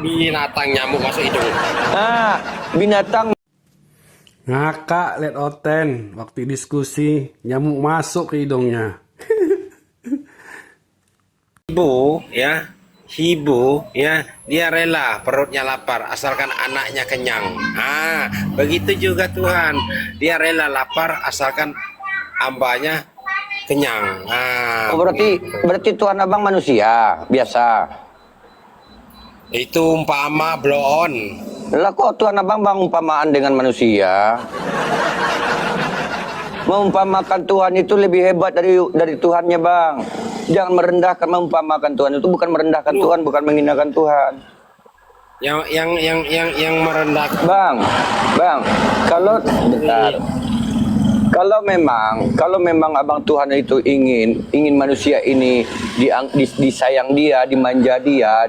Binatang nyamuk masuk hidung. Binatang. Ngakak liat Oten waktu diskusi nyamuk masuk ke hidungnya. Hibu ya, dia rela perutnya lapar asalkan anaknya kenyang. Begitu juga Tuhan, dia rela lapar asalkan hambanya kenyang. Berarti Tuhan abang manusia biasa. Itu umpama blow on. Lah kok Tuhan abang umpamaan dengan manusia? Mengumpamakan Tuhan itu lebih hebat dari Tuhannya, Bang. Jangan merendahkan, mengumpamakan Tuhan itu bukan merendahkan Tuhan, bukan menghinakan Tuhan. Yang merendahkan. Bang, kalau bentar. Kalau memang abang Tuhan itu ingin manusia ini disayang dia, dimanja dia,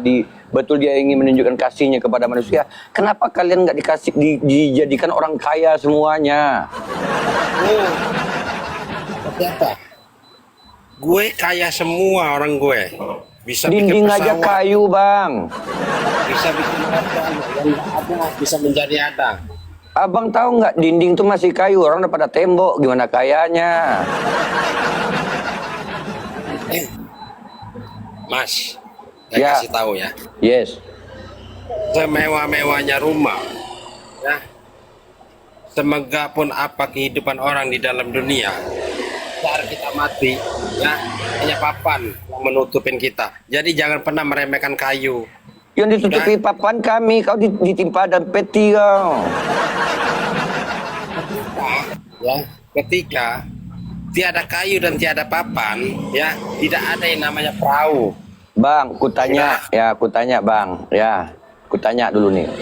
betul dia ingin menunjukkan kasihnya kepada manusia. Kenapa kalian nggak dijadikan orang kaya semuanya? Apa? Gue kaya semua orang gue. Bisa dinding bikin aja pesawat, kayu, Bang. bisa bikin apa yang nggak ada bisa menjadi ada. Abang tahu nggak, dinding tuh masih kayu, orang udah pada tembok, gimana kayanya? Mas, saya kasih tahu ya. Yes. Semewah-mewahnya rumah, ya. Semegah pun apa kehidupan orang di dalam dunia, saat kita mati, ya, hanya papan yang menutupin kita. Jadi jangan pernah meremehkan kayu. Yang ditutupi papan kami, kau ditimpa dan peti kau. Ketika tiada kayu dan tiada papan, ya, tidak ada yang namanya perahu. Bang, kutanya Bang, ya, kutanya dulu nih.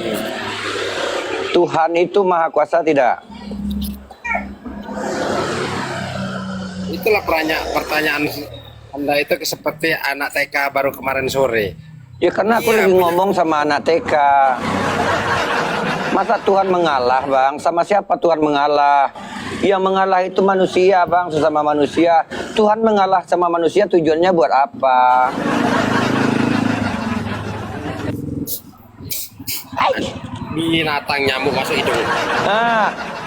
Tuhan itu maha kuasa tidak? Itulah pertanyaan Anda itu seperti anak TK baru kemarin sore. Ya karena aku lagi ngomong sama anak TK. Masa Tuhan mengalah, Bang? Sama siapa Tuhan mengalah? Yang mengalah itu manusia, Bang, sesama manusia. Tuhan mengalah sama manusia tujuannya buat apa? Binatang nyamuk masuk hidung.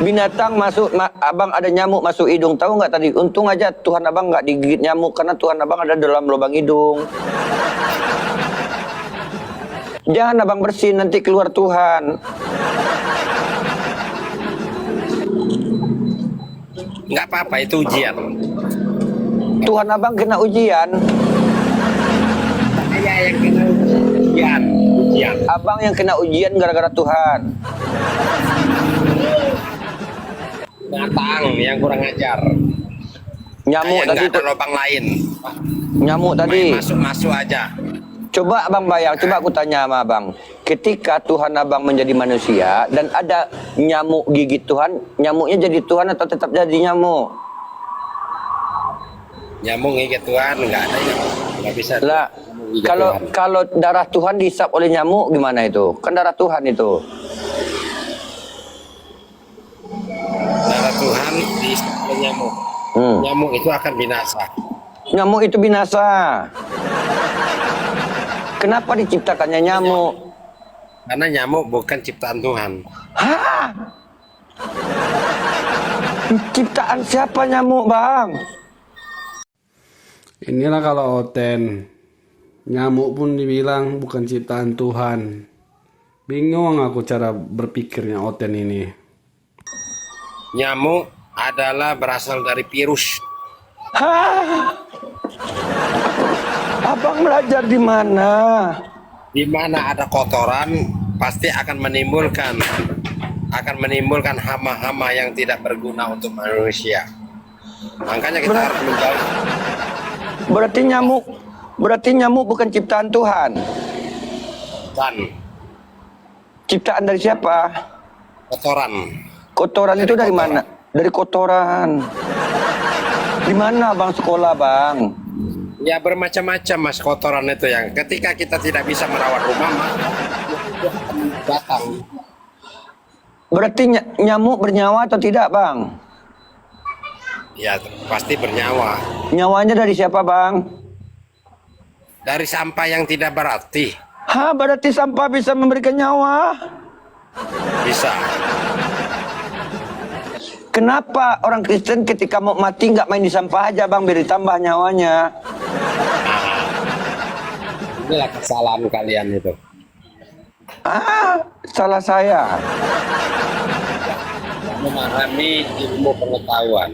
Binatang masuk, abang ada nyamuk masuk hidung, tahu nggak tadi? Untung aja Tuhan abang nggak digigit nyamuk karena Tuhan abang ada dalam lubang hidung. Jangan abang bersihin, nanti keluar Tuhan. Nggak apa-apa, itu ujian. Tuhan abang kena ujian. Saya yang kena ujian. Abang yang kena ujian gara-gara Tuhan. Binatang yang kurang ajar. Nyamuk tadi nggak ada lubang lain. Nyamuk tadi Masuk aja. Coba abang bayang, coba aku tanya sama abang. Ketika Tuhan abang menjadi manusia dan ada nyamuk gigit Tuhan, nyamuknya jadi Tuhan atau tetap jadi nyamuk? Nyamuk gigit Tuhan nggak ada, nggak bisa. Lah, kalau darah Tuhan dihisap oleh nyamuk gimana itu? Kan darah Tuhan itu. Darah Tuhan dihisap oleh nyamuk. Nyamuk itu akan binasa. Nyamuk itu binasa. Kenapa diciptakannya nyamuk? Karena nyamuk bukan ciptaan Tuhan. Ciptaan siapa nyamuk, Bang? Inilah kalau Oten, nyamuk pun dibilang bukan ciptaan Tuhan. Bingung aku cara berpikirnya Oten ini. Nyamuk adalah berasal dari virus. Abang belajar di mana? Di mana ada kotoran pasti akan menimbulkan hama-hama yang tidak berguna untuk manusia. Makanya kita harus menjauh. Berarti nyamuk bukan ciptaan Tuhan. Dan Ciptaan dari siapa? kotoran. Kotoran itu dari mana? Dari kotoran. Di mana Bang sekolah, Bang? Ya bermacam-macam Mas kotoran itu yang ketika kita tidak bisa merawat rumah datang. Berarti nyamuk bernyawa atau tidak, Bang? Ya pasti bernyawa. Nyawanya dari siapa, Bang? Dari sampah yang tidak berarti. Berarti sampah bisa memberikan nyawa. Bisa. Kenapa orang Kristen ketika mau mati nggak main di sampah aja bang, biar ditambah nyawanya? Inilah kesalahan kalian itu. Salah saya. Memahami ilmu pengetahuan.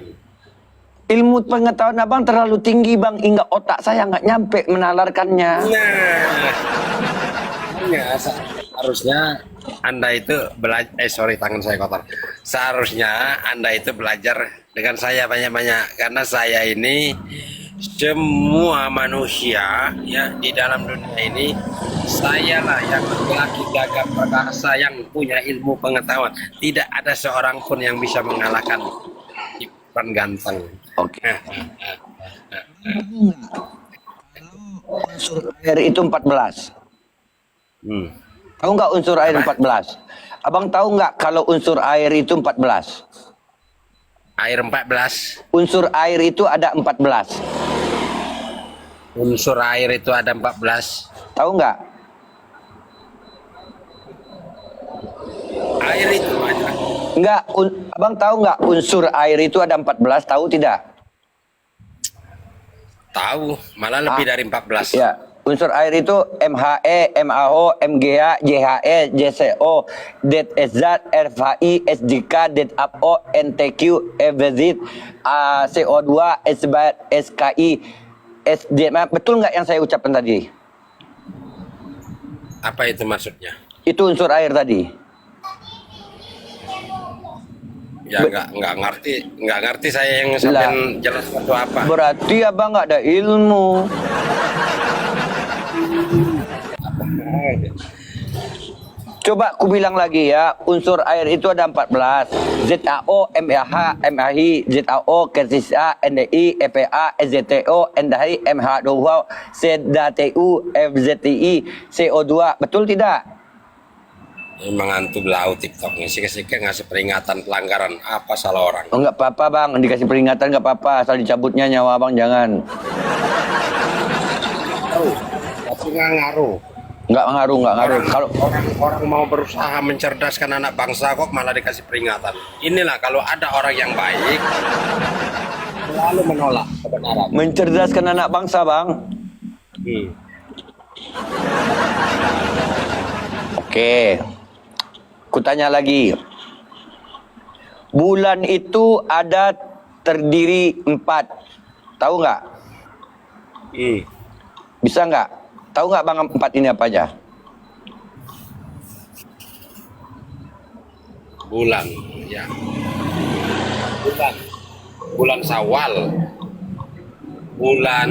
Ilmu pengetahuan abang terlalu tinggi bang, hingga otak saya nggak nyampe menalarkannya. Harusnya Anda itu belajar. Tangan saya kotor. Seharusnya Anda itu belajar dengan saya banyak-banyak, karena saya ini semua manusia ya di dalam dunia ini, sayalah yang laki-laki gagah perkasa yang punya ilmu pengetahuan. Tidak ada seorang pun yang bisa mengalahkan Ipan ganteng. Oke. Unsur air itu 14. Tahu nggak unsur air 14? Abang tahu nggak kalau unsur air itu 14? Air 14. Unsur air itu ada 14. Unsur air itu ada 14. Tahu nggak? Air itu banyak. Nggak, abang tahu nggak unsur air itu ada 14? Tahu tidak? Tahu, malah lebih dari 14. Ya, unsur air itu MHE, MaO, MgA, JHE, JCO, DSZ, RFI, SJK, DAPO, NTQ, FZ, CO2, SKI, SD. Betul nggak yang saya ucapkan tadi? Apa itu maksudnya? Itu unsur air tadi. Ya nggak ngerti saya yang sampean jelaskan itu apa. Berarti abang nggak ada ilmu. Coba ku bilang lagi ya, unsur air itu ada 14. ZAO, MAH, MAI, ZAO, KRTISA, NDI, EPA, SZTO, NDI, MH2, ZDTU, FZTI, CO2. Betul tidak? Emang antum lau TikTok ngasih peringatan pelanggaran, apa salah orang? Oh, nggak apa-apa bang, dikasih peringatan nggak apa-apa, asal dicabutnya nyawa abang jangan. Tapi nggak ngaruh. Nggak ngaruh. Kalau orang mau berusaha mencerdaskan anak bangsa kok malah dikasih peringatan. Inilah kalau ada orang yang baik selalu menolak kebenaran. mencerdaskan anak bangsa bang. Oke, kutanya lagi. Bulan itu ada terdiri 4. Tahu nggak? Bisa nggak? Tahu nggak bang 4 ini apa aja? Bulan, ya. Bulan Syawal, bulan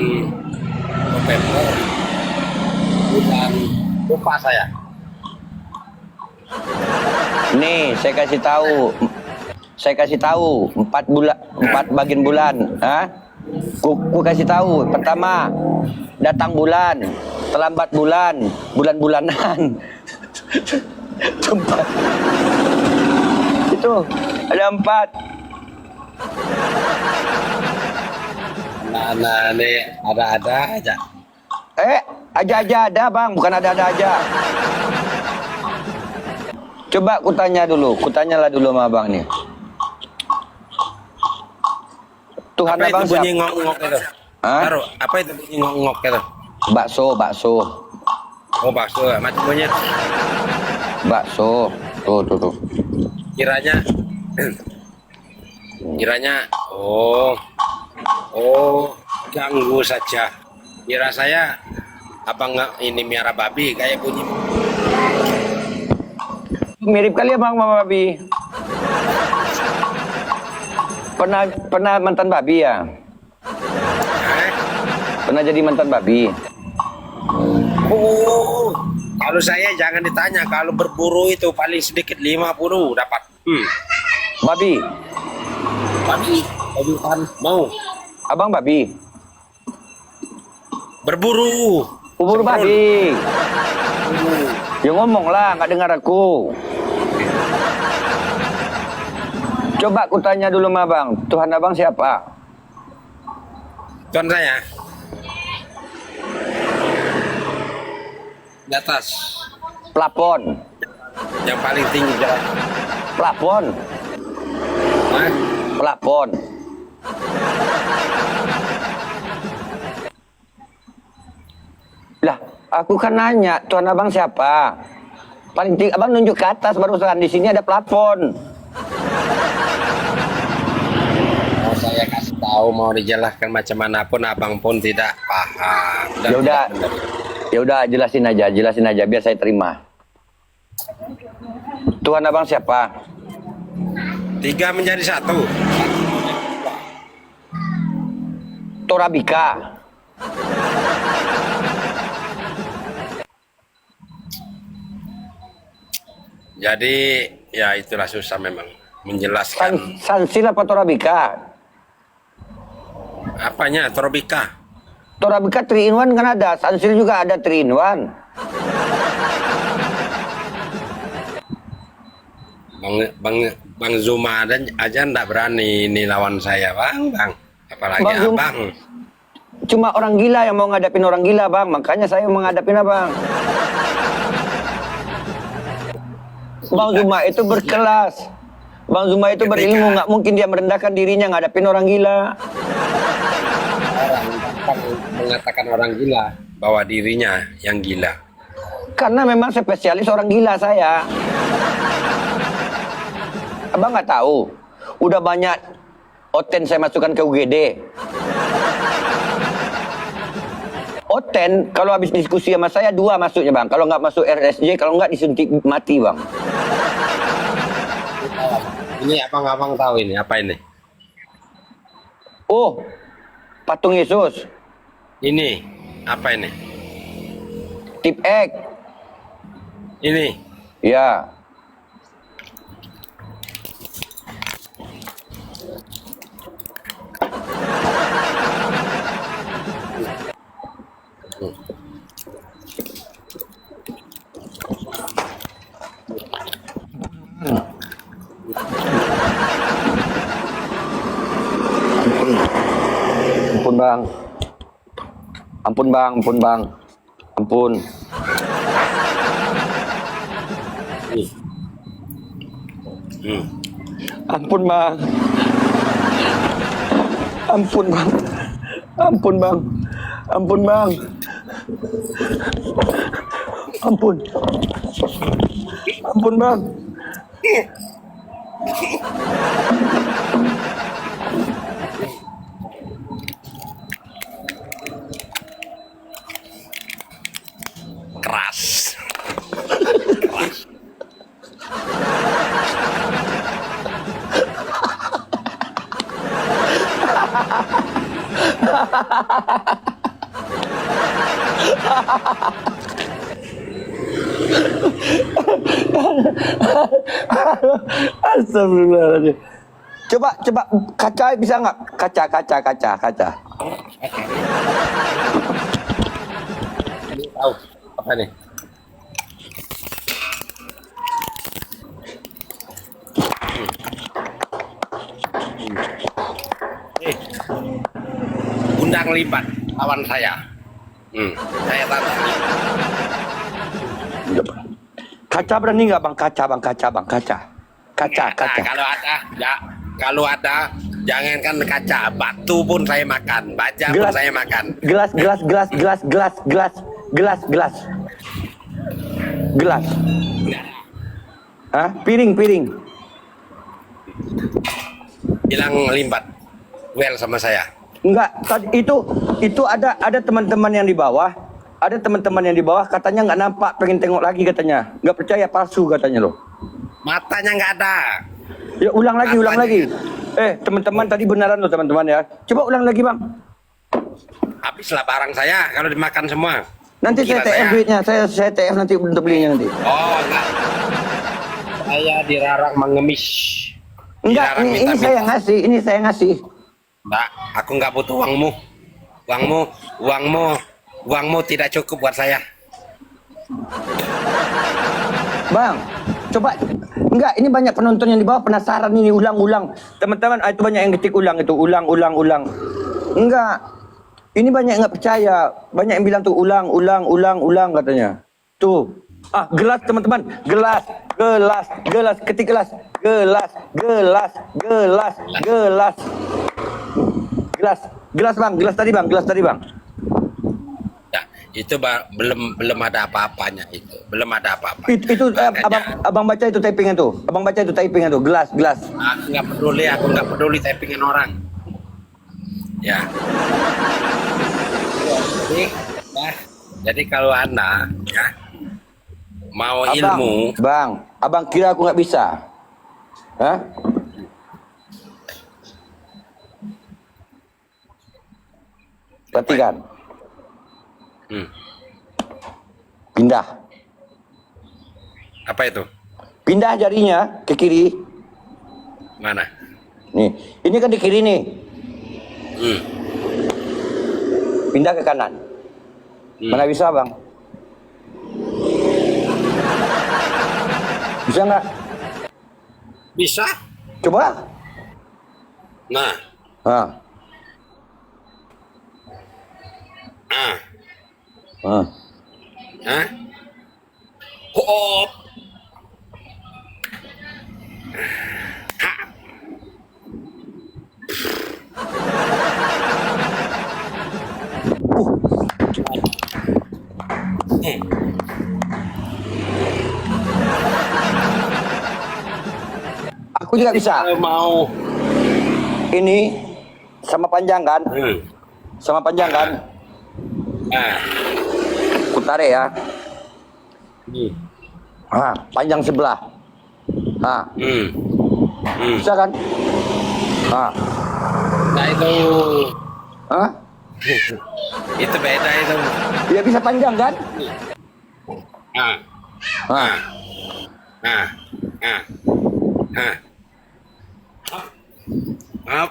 November, bulan lupa saya. Nih, saya kasih tahu 4 bulan, 4 bagian bulan. Ku kasih tahu. Pertama, datang bulan, terlambat bulan, bulan-bulanan. Tempat. Itu ada 4. Nah, ini ada-ada aja. Aja-aja ada bang, bukan ada-ada aja. Coba kutanyalah dulu sama abang nih. Tuhan Apa abang itu bunyi siapa? ngok-ngok itu? Taruh, apa itu bunyi ngok-ngok itu? Bakso. Oh, bakso, macam monyet. Bakso. Tuh. Kiranya, ganggu saja. Kira saya abang ini miara babi kayak bunyi. Mirip kali ya bang sama babi. Pernah mantan babi ya? Pernah jadi mantan babi? Kalau saya jangan ditanya, kalau berburu itu paling sedikit 50 dapat. Babi Kan mau abang babi? berburu. Ubur babi. Ya ngomong lah, nggak dengar aku. Coba aku tanya dulu sama abang, Tuhan abang siapa? Tuan saya. Di atas. Plafon. Yang paling tinggi jalan. Plafon. Hah? Plafon. Lah, aku kan nanya, tuan abang siapa? Paling tinggi, abang nunjuk ke atas barusan. Di sini ada plafon. Mau saya kasih tahu, mau dijelaskan macam mana pun, abang pun tidak paham. Dan Ya udah, tidak mengerti. ya udah jelasin aja biar saya terima. Tuan abang siapa? 3 menjadi 1. Torabika. Jadi ya itulah susah memang menjelaskan. Sansil apa Torabika? Apanya Torabika? Torabika 3 in 1 kan ada, Sansil juga ada 3 in 1. Bang Zuma aja ndak berani ini lawan saya, Bang. Apalagi Bang Zuma- abang. Cuma orang gila yang mau ngadapin orang gila, Bang. Makanya saya menghadapin abang. Bang Zuma itu berkelas. Bang Zuma itu berilmu, nggak mungkin dia merendahkan dirinya ngadapin orang gila. Orang gampang mengatakan orang gila bahwa dirinya yang gila. Karena memang spesialis orang gila saya. Abang nggak tahu, udah banyak Oten saya masukkan ke UGD. Oten kalau habis diskusi sama saya 2 masuknya, Bang. Kalau nggak masuk RSJ, kalau nggak disuntik mati, Bang. Ini abang tahu ini apa ini? Oh, patung Yesus, Ini apa ini? tip X, Ini ya. Ampun bang, ampun bang, ampun bang, ampun. Hmm. Ampun bang, ampun bang, ampun bang, ampun bang, ampun, ampun bang. Keras. Astagfirullahaladzim. Coba kaca bisa nggak? Kaca. Ini tahu apa nih? Undang lipat lawan saya. Saya tantang. Kaca berani nggak bang? Kaca. Kalau ada, jangankan kaca, batu pun saya makan, baja pun Gelas. saya makan. Gelas. Hah? Piring. Bilang limbat, well sama saya. Enggak, tadi itu ada teman-teman yang di bawah. Ada teman-teman yang di bawah katanya nggak nampak, pengen tengok lagi katanya. Nggak percaya, palsu katanya loh. Matanya nggak ada. Ya ulang lagi. Apanya? Teman-teman tadi beneran loh teman-teman ya. Coba ulang lagi bang. Habislah barang saya kalau dimakan semua. Nanti saya Kira TF duitnya, saya TF nanti untuk belinya nanti. Oh enggak. Saya dilarang mengemis. Enggak, Dilarang ini minta-minta. ini saya ngasih. Mbak, aku nggak butuh uangmu tidak cukup buat saya. Bang, coba enggak, ini banyak penonton yang di bawah penasaran ini ulang-ulang. Teman-teman, itu banyak yang ketik ulang itu, ulang. Enggak. Ini banyak yang nggak percaya, banyak yang bilang tuh ulang katanya. Tuh. Gelas teman-teman. Gelas. Ketik gelas. Gelas. Gelas bang. Gelas tadi bang. Ya, itu belum ada apa-apanya itu. Belum ada apa-apa. Itu abang baca itu typingan tuh. Gelas. Aku nggak peduli typingan orang. Ya. Jadi kalau Anda ya mau ilmu, Abang kira aku nggak bisa? Hah? Perhatikan. Pindah. apa itu? Pindah jarinya ke kiri. Mana? Nih, ini kan di kiri nih. Pindah ke kanan. Mana bisa bang? Bisa nggak? Bisa? Coba. Nah. Ah. Hop. Aku juga bisa. Kalau mau Ini sama panjang kan? Sama panjang kan? Aku tarik ya. Panjang sebelah. Bisa kan? Nah itu itu beda itu. Ya bisa panjang kan? Hop.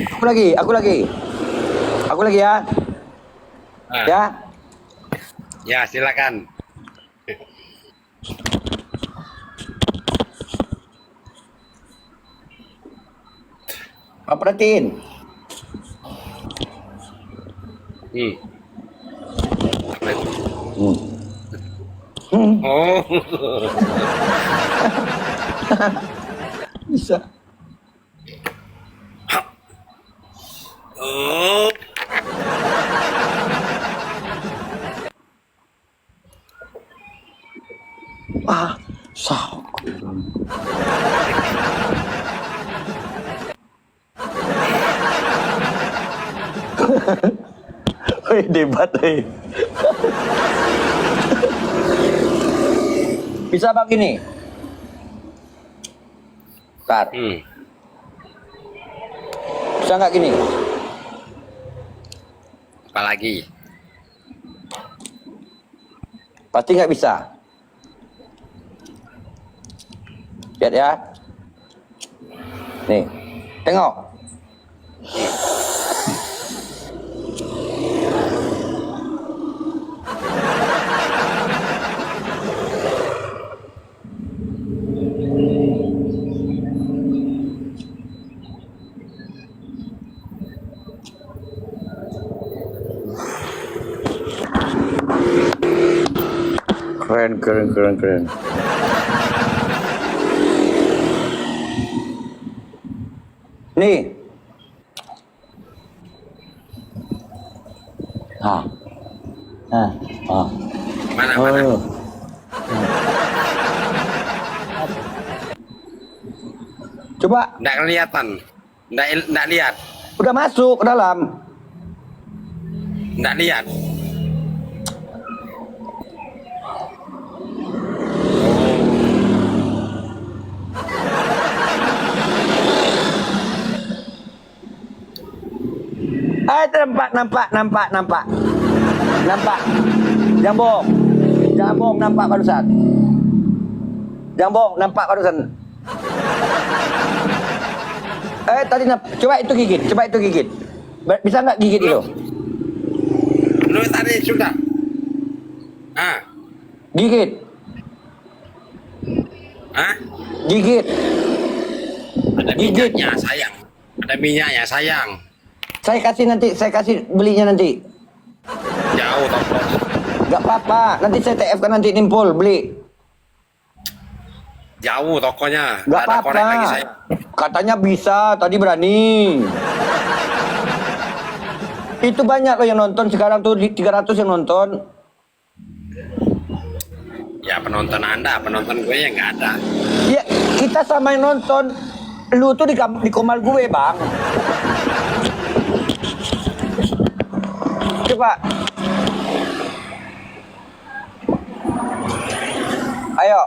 Aku lagi. Apa lagi? Aku lagi ya. Ya. Ya, silakan. Perhatiin. Apa itu? Bisa. Debat. Bisa bang ini. Tar. Bisa nggak gini? Apalagi? Pasti nggak bisa. Lihat ya. Nih, tengok. Keren. Nih. Mana? Coba. Nggak kelihatan. Nggak lihat. Udah masuk ke dalam. Nggak lihat. Nampak. Jangan bohong, nampak barusan. Jangan bohong, nampak barusan. Tadi coba itu gigit. Bisa nggak gigit itu? Lu tadi sudah. Gigit. Gigit. Ada minyaknya sayang. Ada minyaknya sayang. Saya kasih belinya nanti. Jauh toko. Gak apa-apa, nanti saya TF kan nanti nimpul beli. Jauh tokonya. Gak Ada korek lagi apa-apa. sayang. Katanya bisa, tadi berani. Itu banyak loh yang nonton sekarang tuh 300 yang nonton. Ya penonton Anda, penonton gue ya nggak ada. Ya kita sama yang nonton. Lu tuh di komal gue bang. Coba. Ayo.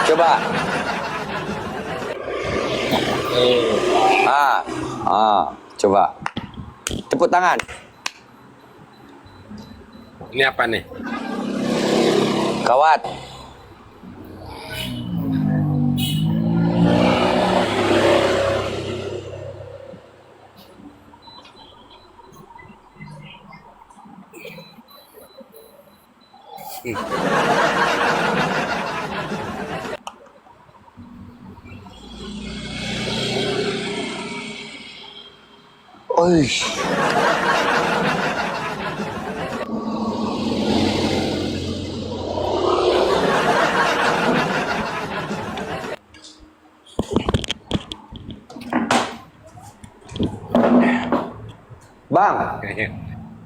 Coba. Coba. Tepuk tangan. Ini apa nih? Kawat. Oish.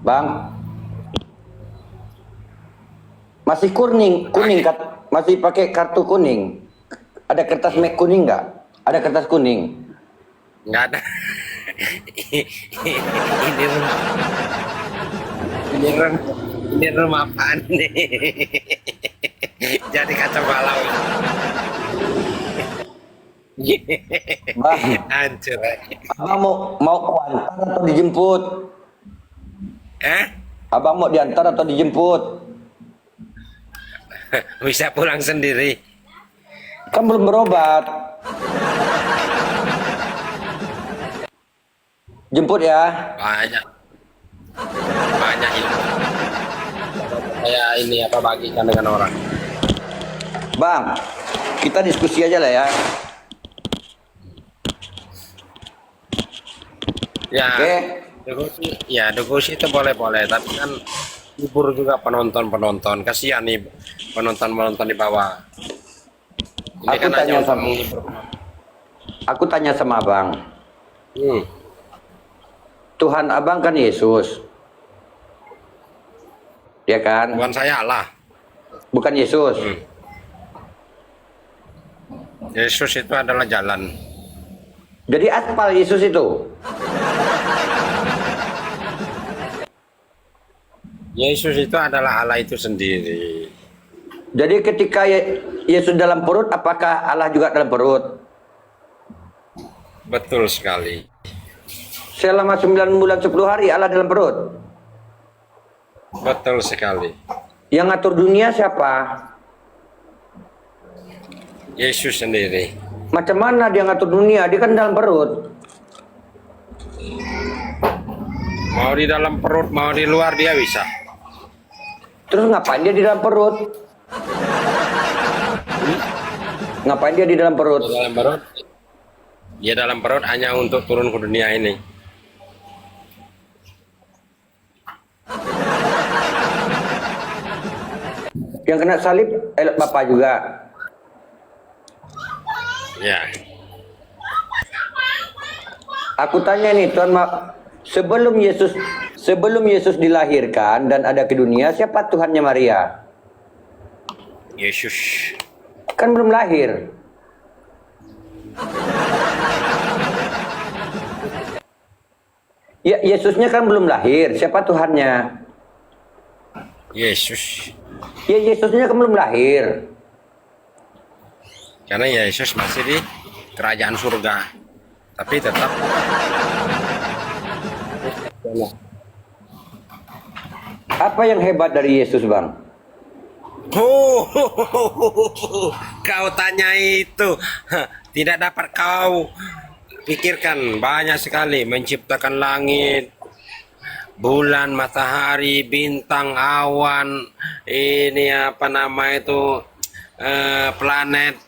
Bang, masih kuning, masih pakai kartu kuning. Ada kertas kuning nggak? Ada kertas kuning? Nggak ada. Ini rumah apaan nih? Jadi kacau balau. Bang, Hancur. abang mau antar atau dijemput? Abang mau diantar atau dijemput? Bisa pulang sendiri. Kan belum berobat. Jemput ya. Banyak ilmu. Saya ini bagikan dengan orang. Bang, kita diskusi aja lah ya. Ya, Oke. diskusi itu boleh, tapi kan hibur juga penonton. Kasihan nih penonton di bawah. Ini Aku kan hanya tanya untuk sama- menghibur. Aku tanya sama abang. Tuhan abang kan Yesus. Ya kan? Tuhan saya Allah. Bukan Yesus. Yesus itu adalah jalan. Jadi aspal Yesus itu. Yesus itu adalah Allah itu sendiri. Jadi ketika Yesus dalam perut, apakah Allah juga dalam perut? Betul sekali. Selama 9 bulan 10 hari Allah dalam perut. Betul sekali. Yang ngatur dunia siapa? Yesus sendiri. Macam mana dia ngatur dunia? Dia kan dalam perut. Mau di dalam perut, mau di luar dia bisa. Terus ngapain dia di dalam perut? Ngapain dia di dalam perut? Di dalam perut. Dia dalam perut hanya untuk turun ke dunia ini. Yang kena salib Bapak juga. Ya. Aku tanya nih Tuhan, sebelum Yesus dilahirkan dan ada ke dunia, siapa Tuhannya Maria? Yesus. Kan belum lahir. Ya, Yesusnya kan belum lahir. Siapa Tuhannya? Yesus. Ya, Yesusnya kan belum lahir. Karena Yesus masih di kerajaan surga. Tapi tetap Apa yang hebat dari Yesus, Bang? Oh, kau tanya itu. Tidak dapat kau pikirkan, banyak sekali menciptakan langit, bulan, matahari, bintang, awan, ini apa nama itu, planet,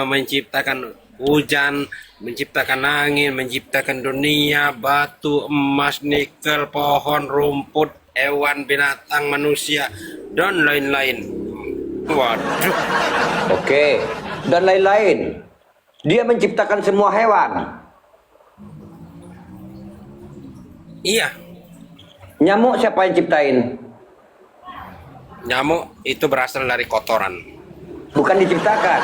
menciptakan hujan, menciptakan angin, menciptakan dunia, batu, emas, nikel, pohon, rumput, hewan, binatang, manusia, dan lain-lain. Waduh, Oke, dan lain-lain. Dia menciptakan semua hewan. iya, Nyamuk siapa yang ciptain? nyamuk itu berasal dari kotoran. Bukan diciptakan.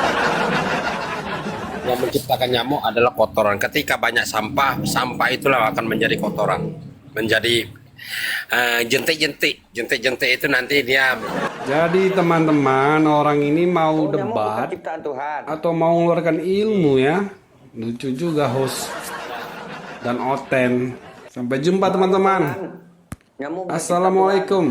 Yang menciptakan nyamuk adalah kotoran. Ketika banyak sampah, sampah itulah akan menjadi kotoran, menjadi jentik-jentik. Jentik-jentik itu nanti dia. Jadi teman-teman, orang ini mau Nyamuk bukan debat ciptaan Tuhan. atau mau mengeluarkan ilmu ya. Lucu juga host dan Oten. Sampai jumpa teman-teman. Nyamuk bukan ciptaan Assalamualaikum.